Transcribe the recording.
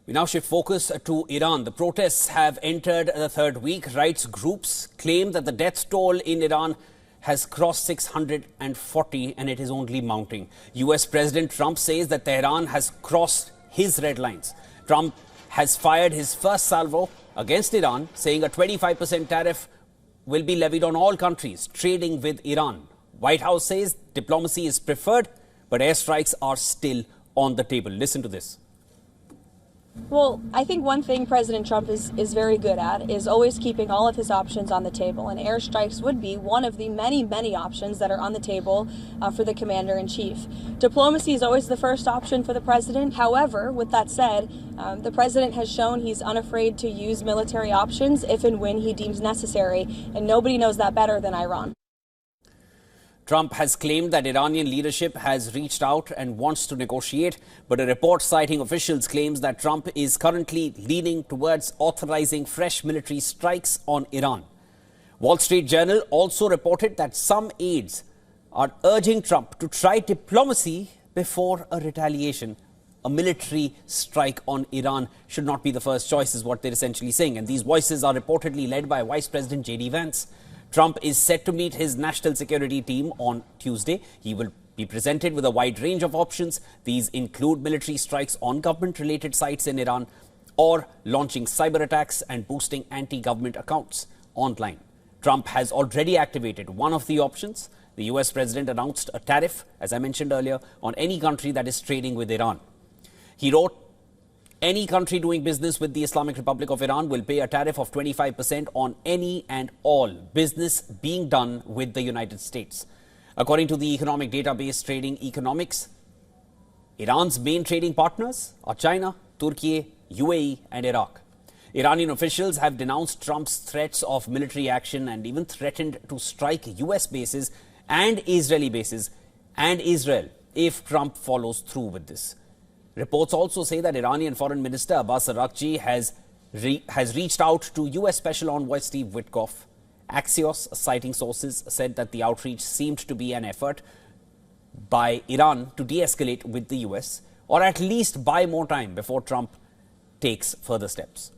We now shift focus to Iran. The protests have entered the third week. Rights groups claim that the death toll in Iran has crossed 640 and it is only mounting. US President Trump says that Tehran has crossed his red lines. Trump has fired his first salvo against Iran, saying a 25% tariff will be levied on all countries trading with Iran. White House says diplomacy is preferred, but airstrikes are still on the table. Listen to this. Well, I think one thing President Trump is very good at is always keeping all of his options on the table, and airstrikes would be one of the many options that are on the table for the commander-in-chief. Diplomacy is always the first option for the president. However, with that said, the president has shown he's unafraid to use military options if and when he deems necessary, and nobody knows that better than Iran. Trump has claimed that Iranian leadership has reached out and wants to negotiate, but a report citing officials claims that Trump is currently leaning towards authorizing fresh military strikes on Iran. Wall Street Journal also reported that some aides are urging Trump to try diplomacy before a retaliation. A military strike on Iran should not be the first choice, is what they're essentially saying. And these voices are reportedly led by Vice President JD Vance. Trump is set to meet his national security team on Tuesday. He will be presented with a wide range of options. These include military strikes on government-related sites in Iran or launching cyber attacks and boosting anti-government accounts online. Trump has already activated one of the options. The US president announced a tariff, as I mentioned earlier, on any country that is trading with Iran. He wrote, any country doing business with the Islamic Republic of Iran will pay a tariff of 25% on any and all business being done with the United States. According to the economic database Trading Economics, Iran's main trading partners are China, Turkey, UAE and Iraq. Iranian officials have denounced Trump's threats of military action and even threatened to strike US bases and Israeli bases and Israel if Trump follows through with this. Reports also say that Iranian Foreign Minister Abbas Araghchi has reached out to US Special Envoy Steve Witkoff. Axios, citing sources, said that the outreach seemed to be an effort by Iran to de-escalate with the US, or at least buy more time before Trump takes further steps.